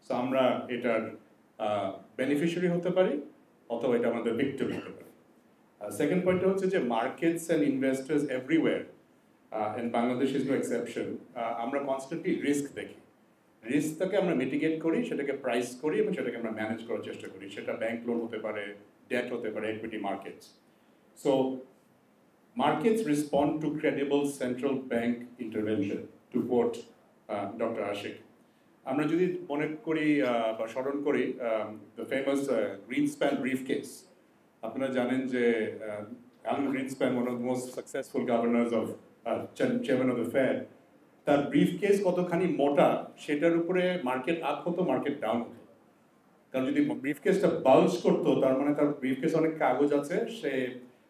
So আমরা এটার beneficiary হতে পারি অথবা এটা আমাদের ভিক্টিম হতে পারি। সেকেন্ড পয়েন্টটা হচ্ছে যে markets and investors everywhere and Bangladesh is no exception, আমরা কনস্ট্যান্টলি রিস্ক দেখি। রিস্কটাকে আমরা মিটিগেট করি, সেটাকে প্রাইস করি এবং সেটাকে আমরা ম্যানেজ করার চেষ্টা করি। সেটা ব্যাংক লোন হতে পারে, ডেট হতে পারে, equity markets. So markets respond to credible central bank intervention, to quote Dr. Ashik. আমরা যদি মনে করি বা স্মরণ করি the famous Greenspan briefcase. আপনারা জানেন যে Alan Greenspan, one of the most successful governors of chairman of the Fed, তার ব্রিফকেস কতখানি মোটা সেটার উপরে মার্কেট আপ হতো, মার্কেট ডাউন হতো। কারণ যদি ব্রিফকেসটা বাউন্স করতো তার মানে তার ব্রিফকেস অনেক কাগজ আছে, সে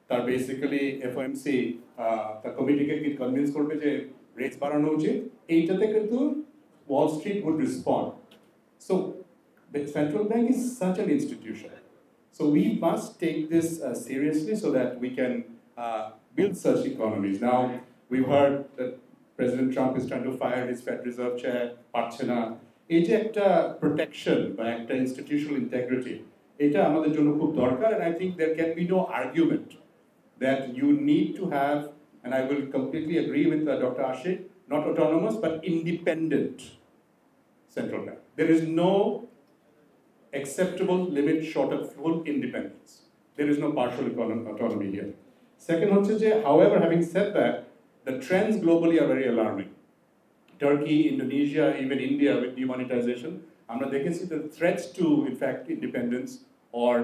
তার বেসিক্যালি এফওএমসি তার কমিটিকে কনভিন্স করবে যে রেটস বাড়ানো উচিত, এইটাতে কিন্তু wall street would respond. So central bank is such an institution, so we must take this seriously so that we can build such economies. Now we've heard that President Trump is trying to fire his Fed Reserve Chair, পারছে না। এই যে একটা protection বা একটা institutional integrity, এটা আমাদের জন্য খুব দরকার। And I think there can be no argument that you need to have, and I will completely agree with Dr. Ashik, not autonomous but independent central bank. There is no acceptable limit short of full independence. There is no partial autonomy here. Second হচ্ছে যে, however, having said that, the trends globally are very alarming. Turkey, Indonesia, even India with demonetization, আমরা দেখেছি the threats to, in fact, independence or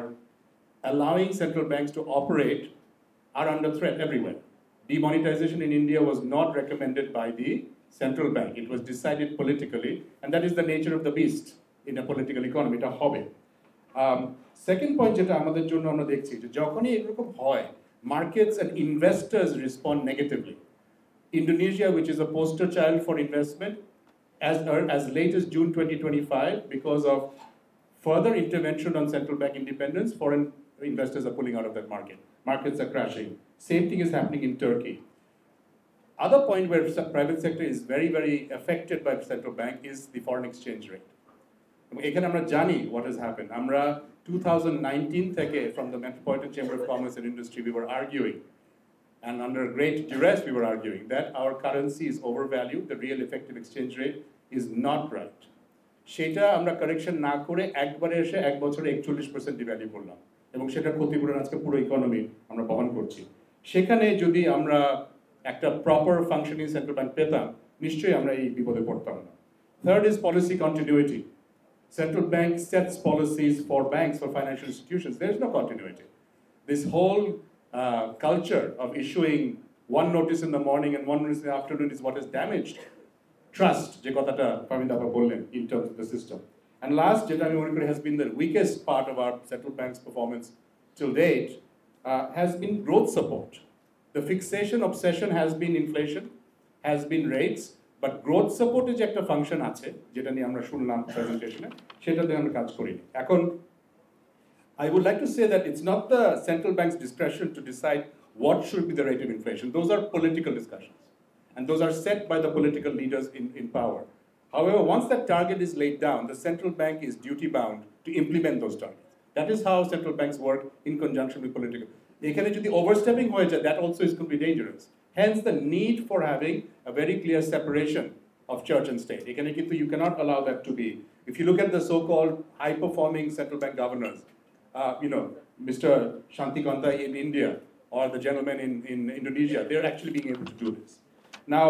allowing central banks to operate are under threat everywhere. Demonetization in India was not recommended by the central bank. It was decided politically, and that is the nature of the beast in a political economy. এটা হবে। Second point যেটা আমাদের জন্য আমরা দেখছি যে যখনই এরকম হয়, markets and investors respond negatively. Indonesia, which is a poster child for investment, as late as June 2025, because of further intervention on central bank independence, foreign investors are pulling out of that market. Markets are crashing. Same thing is happening in Turkey. Other point where private sector is very, very affected by the central bank is the foreign exchange rate. এখানে আমরা জানি what has happened. আমরা 2019 থেকে from the Metropolitan Chamber of Commerce and Industry we were arguing, and under great duress we were arguing that our currency is overvalued, the real effective exchange rate is not right. সেটা আমরা correction না করে একবারে এসে এক বছরে 41% devalue করলাম এবং সেটার ক্ষতিপূরণ আজকে পুরো ইকোনমি আমরা বহন করছি। সেখানে যদি আমরা একটা প্রপার ফাংশনিং সেন্ট্রাল ব্যাংক পেতাম, নিশ্চয়ই আমরা এই বিপদে পড়তাম না। Third is policy continuity. Central bank sets policies for banks, for financial institutions. There is no continuity. This whole culture of issuing one notice in the morning and one notice in the afternoon is what has damaged trust, যে কথাটা ফাহমিদা আপা বললেন, in terms of the system. And last, যেটা আমি মনে করি has been the weakest part of our central bank's performance till date, has been growth support. The fixation obsession has been inflation, has been rates, but growth support যে একটা function আছে, যেটা নিয়ে আমরা শুনলাম প্রেজেন্টেশনে, সেটাতে আমরা কাজ করি। এখন I would like to say that it's not the central bank's discretion to decide what should be the rate of inflation. Those are political discussions, and those are set by the political leaders in power. However, once that target is laid down, the central bank is duty-bound to implement those targets. That is how central banks work in conjunction with political. এখানে যদি overstepping হয়ে যায়, that also is could be dangerous. Hence, the need for having a very clear separation of church and state. এখানে কিন্তু you cannot allow that to be. If you look at the so-called high-performing central bank governors, Mr. Shantikanta in India or the gentleman in Indonesia, they're actually being able to do this. Now,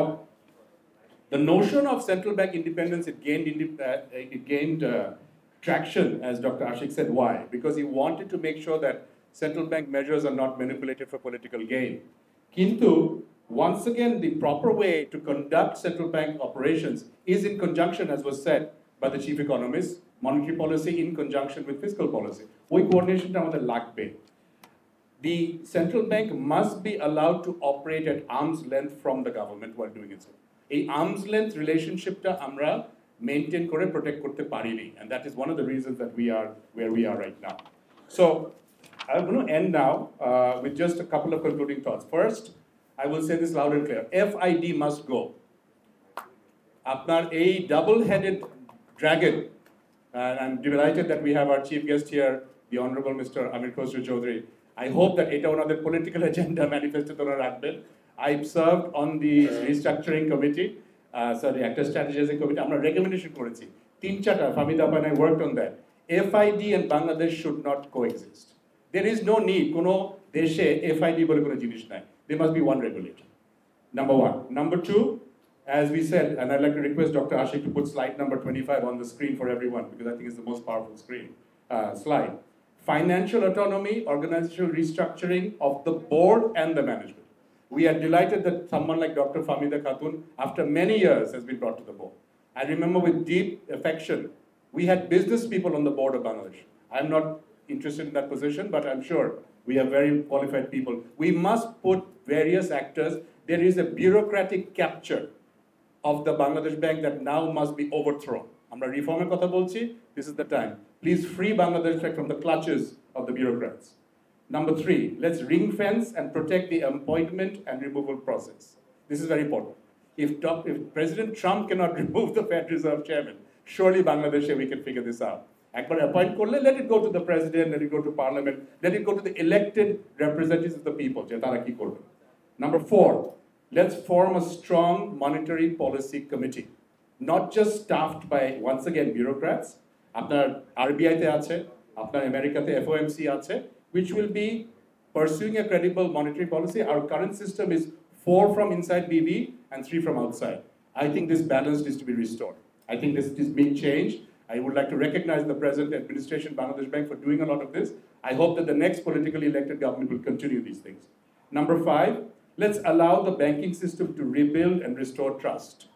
the notion of central bank independence, it gained traction, as Dr. Ashik said. Why? Because he wanted to make sure that central bank measures are not manipulated for political gain. Kintu, once again, the proper way to conduct central bank operations is in conjunction, as was said by the chief economist, monetary policy in conjunction with fiscal policy. ওই কোঅর্ডিনেশনটা আমাদের লাগবে। The central bank must be allowed to operate at arm's length from the government while doing its work. এই arm's length relationshipটা আমরা maintain করে protect করতে পারিনি, and that is one of the reasons that we are where we are right now. So I'm going to end now with just a couple of concluding thoughts. First, I will say this loud and clear. FID must go. আপনার এই double-headed dragon And I'm delighted that we have our chief guest here, the Honorable Mr. Amir Khosrow Chaudhary. I hope that এটা ওনাদের political agenda manifesto ওনারা রাখবেন. I've served on the restructuring committee, actor strategizing committee. আমরা recommendation করেছি. 3-4টা, Famida and I worked on that. FID and Bangladesh should not coexist. There is no need, কোনো দেশে FID বলে কোনো জিনিস নাই. There must be one regulator. Number one. Number two, as we said, and I'd like to request Dr. Ashik to put slide number 25 on the screen for everyone, because I think it's the most powerful slide. Financial autonomy, organizational restructuring of the board and the management. We are delighted that someone like Dr. Famida Khatun, after many years, has been brought to the board. I remember with deep affection, we had business people on the board of Bangladesh. I'm not interested in that position, but I'm sure we have very qualified people. We must put various actors. There is a bureaucratic capture of the Bangladesh Bank that now must be overthrown. Amra reformer kotha bolchi, this is the time. Please free Bangladesh Bank from the clutches of the bureaucrats. Number 3, let's ring fence and protect the appointment and removal process. This is very important. If President Trump cannot remove the Fed Reserve Chairman, surely Bangladesh, we can figure this out. Ekbar appoint korle, let it go to the president, let it go to parliament, let it go to the elected representatives of the people. Je tara ki korbe. Number 4, let's form a strong monetary policy committee, not just staffed by, once again, bureaucrats. Apnar RBI te ache, apnar America te FOMC ache, which will be pursuing a credible monetary policy. Our current system is 4 from inside BB and 3 from outside. I think this balance needs to be restored. I think this is being changed. I would like to recognize the present administration, Bangladesh Bank, for doing a lot of this. I hope that the next politically elected government will continue these things. Number 5, let's allow the banking system to rebuild and restore trust.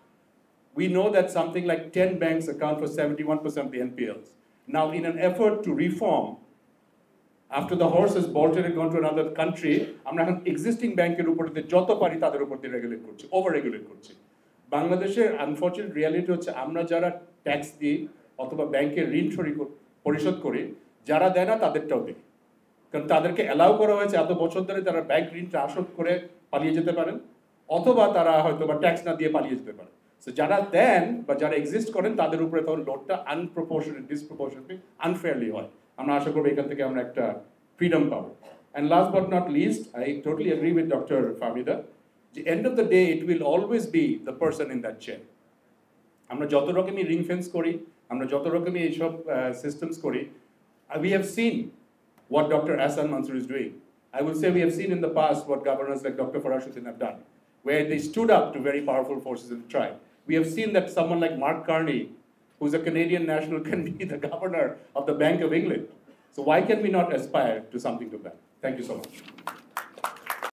We know that something like 10 banks account for 71% of the NPLs. Now, in an effort to reform, after the horse has bolted and gone to another country, আমরা এখন existing banker উপর দিয়ে যত পারি তাদের উপর দিয়ে regulate করছি, ওভার রেগুলেট করছি। বাংলাদেশের আনফরচুনেট রিয়ালিটি হচ্ছে আমরা যারা ট্যাক্স দিই অথবা ব্যাংকের ঋণ পরিশোধ করি, যারা দেয় না তাদেরটাও দিই। কারণ তাদেরকে অ্যালাউ করা হয়েছে এত বছর ধরে তারা ব্যাংক ঋণ ট্রান্সফার করে পালিয়ে যেতে পারেন, অথবা তারা হয়তো বা ট্যাক্স না দিয়ে পালিয়ে যেতে পারেন। সো যারা দেন বা যারা এক্সিস্ট করেন তাদের উপরে তখন লোডটা আনপ্রপোর্শনেট, ডিসপ্রপোর্শনেটলি, আনফেয়ারলি হয়। আমরা আশা করবো এখান থেকে আমরা একটা ফ্রিডম পাবো। And last but not least, I totally agree with Dr. Famida. The end of the day, it will always be the person in that chair. আমরা যত রকমই রিং ফেন্স করি, আমরা যত রকমই এইসব সিস্টেমস করি, we have seen what Dr. Ahsan Mansoor is doing. I will say we have seen in the past what governors like Dr. Farashuddin have done, where they stood up to very powerful forces in the tribe. We have seen that someone like Mark Carney, who's a Canadian national, can be the governor of the Bank of England. So why can we not aspire to something to that? Thank you so much.